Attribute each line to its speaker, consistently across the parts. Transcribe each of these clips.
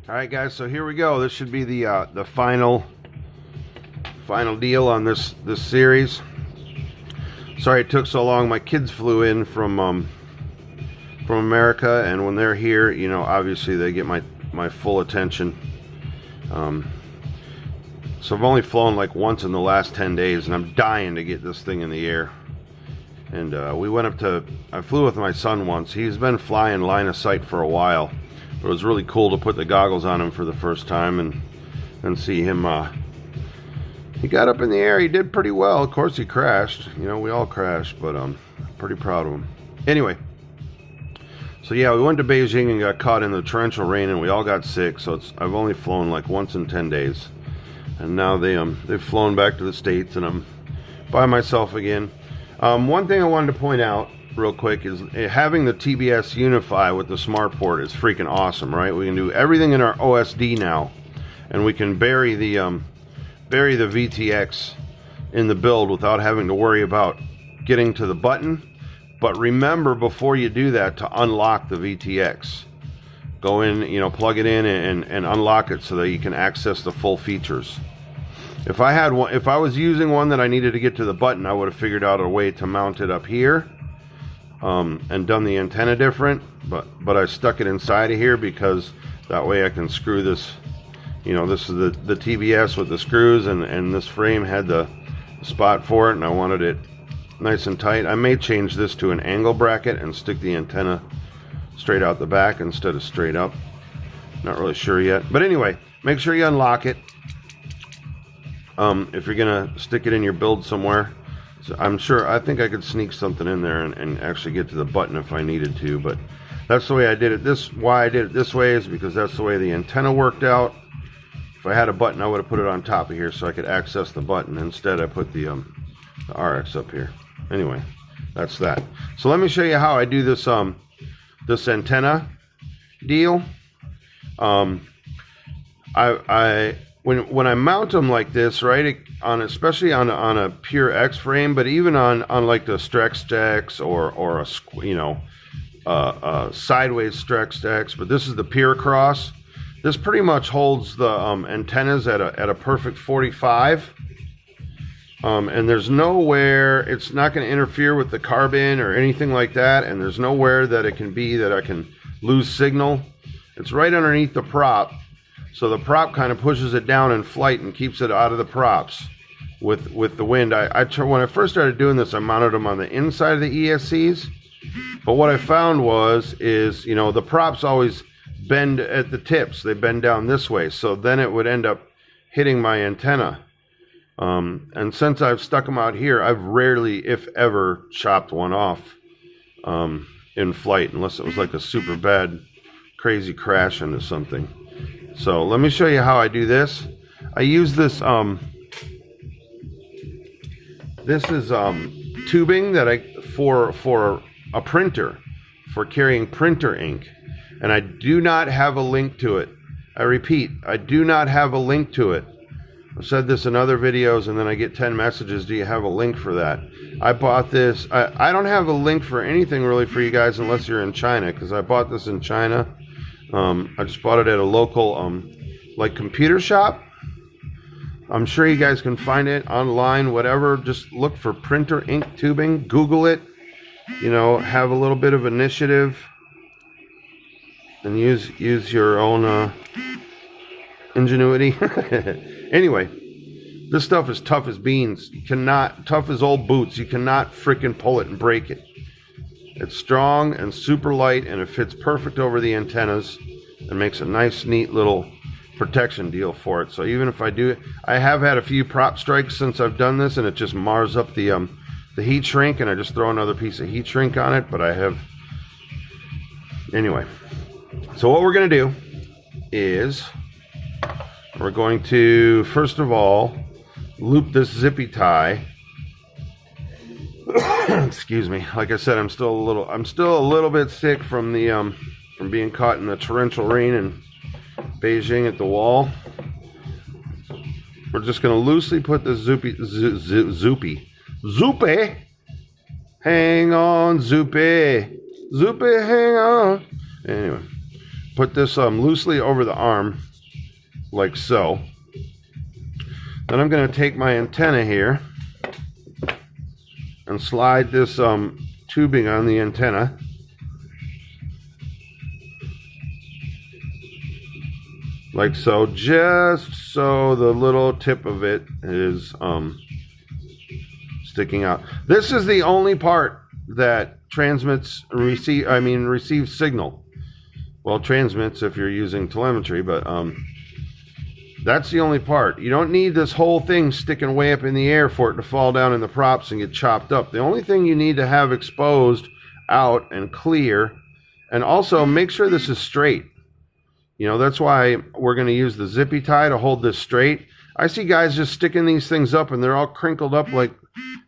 Speaker 1: All right, guys. So here we go. This should be the final deal on this series. Sorry it took so long. My kids flew in from America, and when they're here, you know, obviously they get my full attention. So I've only flown like once in the last 10 days, and I'm dying to get this thing in the air. And we went up to, I flew with my son once. He's been flying line of sight for a while. But it was really cool to put the goggles on him for the first time and see him. He got up in the air. He did pretty well. Of course he crashed. You know, we all crashed, but I'm pretty proud of him. Anyway, so yeah, we went to Beijing and got caught in the torrential rain, and we all got sick. So I've only flown like once in 10 days. And now they've flown back to the States, and I'm by myself again. One thing I wanted to point out real quick is having the TBS Unify with the smart port is freaking awesome, right? We can do everything in our OSD now, and we can bury the VTX in the build without having to worry about getting to the button. But remember, before you do that, to unlock the VTX. Go in, you know, plug it in and unlock it so that you can access the full features. If I was using one that I needed to get to the button, I would have figured out a way to mount it up here. And done the antenna different, but I stuck it inside of here because that way I can screw this. You know, this is the TBS with the screws, and this frame had the spot for it, and I wanted it nice and tight. I may change this to an angle bracket and stick the antenna straight out the back instead of straight up. Not really sure yet, but anyway, make sure you unlock it if you're gonna stick it in your build somewhere. So I think I could sneak something in there and actually get to the button if I needed to, but that's the way I did it. Why I did it this way is because that's the way the antenna worked out. If I had a button, I would have put it on top of here so I could access the button. Instead, I put the RX up here. Anyway, that's that. So let me show you how I do this this antenna deal. When I mount them like this, right, especially on a pure X frame, but even on like the Strex X or a sideways Strex X, but this is the pure cross. This pretty much holds the antennas at a perfect 45, and there's nowhere it's not going to interfere with the carbon or anything like that, and there's nowhere that it can be that I can lose signal. It's right underneath the prop. So the prop kind of pushes it down in flight and keeps it out of the props with the wind. When I first started doing this, I mounted them on the inside of the ESCs. But what I found is, you know, the props always bend at the tips. They bend down this way. So then it would end up hitting my antenna. And since I've stuck them out here, I've rarely, if ever, chopped one off in flight, unless it was like a super bad, crazy crash into something. So let me show you how I do this. I use this this is tubing that for a printer, for carrying printer ink, and I do not have a link to it. I repeat, I do not have a link to it. I've said this in other videos, and then I get 10 messages, do you have a link for that? I bought this. I don't have a link for anything really for you guys unless you're in China, because I bought this in China. I just bought it at a local like computer shop. I'm sure you guys can find it online, whatever. Just look for printer ink tubing, Google it, you know, have a little bit of initiative and use your own ingenuity. Anyway, this stuff is tough as beans. Tough as old boots. You cannot freaking pull it and break it. It's strong and super light, and it fits perfect over the antennas and makes a nice, neat little protection deal for it. So even if I do it, I have had a few prop strikes since I've done this, and it just mars up the heat shrink, and I just throw another piece of heat shrink on it. But I have, anyway. So what we're going to do is we're going to, first of all, loop this zippy tie. Excuse me. Like I said, I'm still a little bit sick from the from being caught in the torrential rain in Beijing at the wall. We're just going to loosely put the zoopy. Hang on, zoopy, hang on. Anyway, put this loosely over the arm, like so. Then I'm going to take my antenna here and slide this tubing on the antenna. Like so, just so the little tip of it is sticking out. This is the only part that receives signal. Well, transmits if you're using telemetry, but that's the only part. You don't need this whole thing sticking way up in the air for it to fall down in the props and get chopped up. The only thing you need to have exposed out and clear, and also make sure this is straight. You know, that's why we're going to use the zippy tie to hold this straight. I see guys just sticking these things up and they're all crinkled up like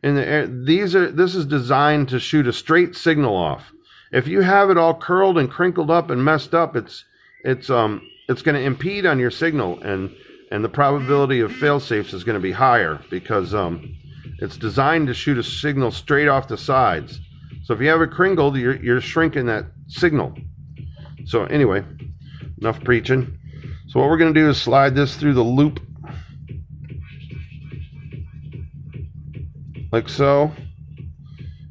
Speaker 1: in the air. This is designed to shoot a straight signal off. If you have it all curled and crinkled up and messed up, it's going to impede on your signal, and the probability of fail-safes is going to be higher because it's designed to shoot a signal straight off the sides. So if you have it crinkled, you're shrinking that signal. So anyway, enough preaching. So what we're going to do is slide this through the loop like so.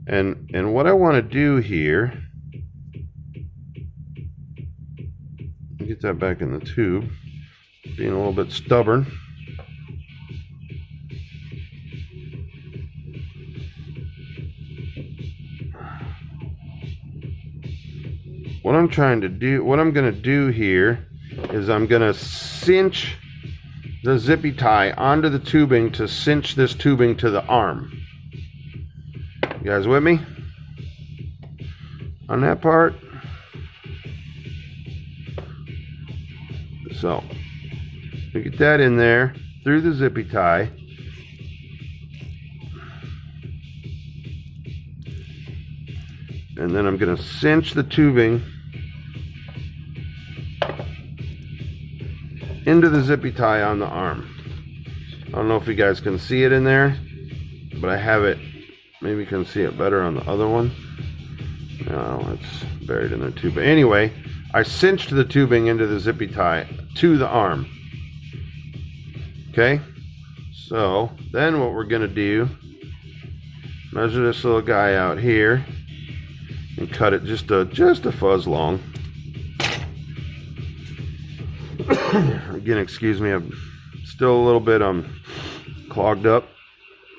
Speaker 1: And what I want to do here, get that back in the tube, being a little bit stubborn. What I'm going to do here is I'm going to cinch the zippy tie onto the tubing to cinch this tubing to the arm. You guys with me on that part? So we get that in there through the zippy tie. And then I'm going to cinch the tubing into the zippy tie on the arm. I don't know if you guys can see it in there, but I have it. Maybe you can see it better on the other one. No, it's buried in there too. But anyway, I cinched the tubing into the zippy tie to the arm. Okay, so then what we're going to do, measure this little guy out here and cut it just a fuzz long. Again, excuse me, I'm still a little bit clogged up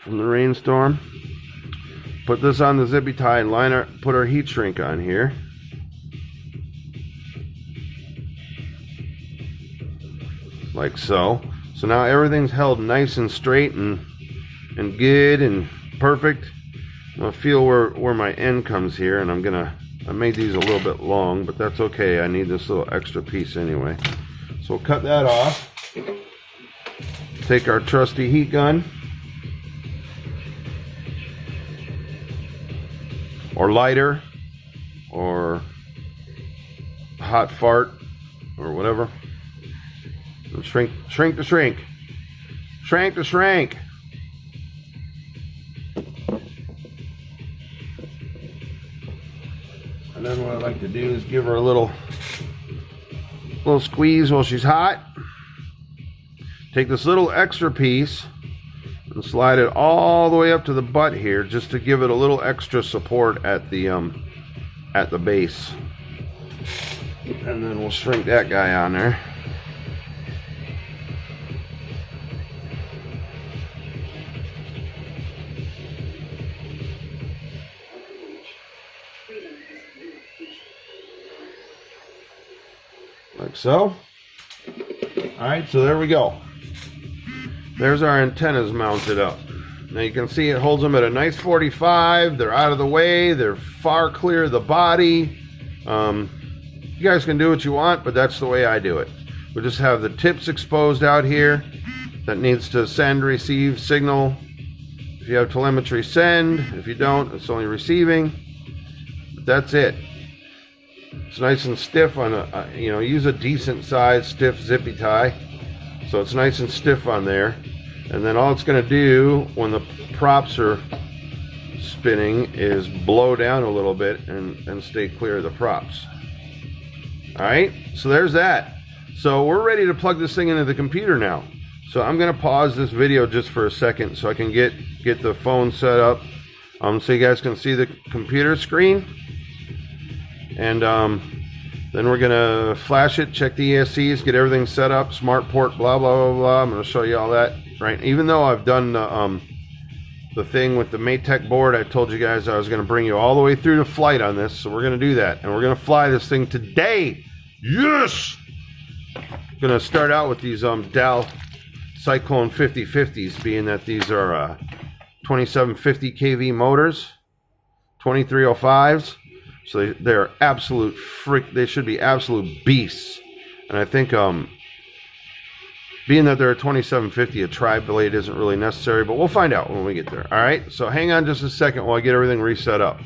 Speaker 1: from the rainstorm. Put this on the zippy tie and put our heat shrink on here. Like so. So now everything's held nice and straight and good and perfect. I'll feel where my end comes here, and I made these a little bit long, but that's okay. I need this little extra piece anyway. So we'll cut that off. Take our trusty heat gun, or lighter, or hot fart, or whatever. And shrink to shrink. Shrink to shrink. And then what I like to do is give her a little squeeze while she's hot. Take this little extra piece and slide it all the way up to the butt here, just to give it a little extra support at the base. And then we'll shrink that guy on there. Like so. Alright, so there we go. There's our antennas mounted up. Now you can see it holds them at a nice 45. They're out of the way. They're far clear of the body. You guys can do what you want, but that's the way I do it. We'll just have the tips exposed out here. That needs to send, receive signal. If you have telemetry, send. If you don't, it's only receiving. But that's it. It's nice and stiff on use a decent size stiff zippy tie, so it's nice and stiff on there. And then all it's going to do when the props are spinning is blow down a little bit and stay clear of the props. All right, so there's that. So we're ready to plug this thing into the computer now. So I'm gonna pause this video just for a second so I can get the phone set up, so you guys can see the computer screen. And then we're gonna flash it, check the ESCs, get everything set up, smart port, blah blah blah blah. I'm gonna show you all that, right? Even though I've done the thing with the Matek board, I told you guys I was gonna bring you all the way through to flight on this, so we're gonna do that, and we're gonna fly this thing today. Yes. Gonna start out with these Dow Cyclone 5050s, being that these are 2750 kV motors, 2305s. So they're absolute they should be absolute beasts. And I think being that they're a 2750, a tri-blade isn't really necessary, but we'll find out when we get there. All right, so hang on just a second while I get everything reset up.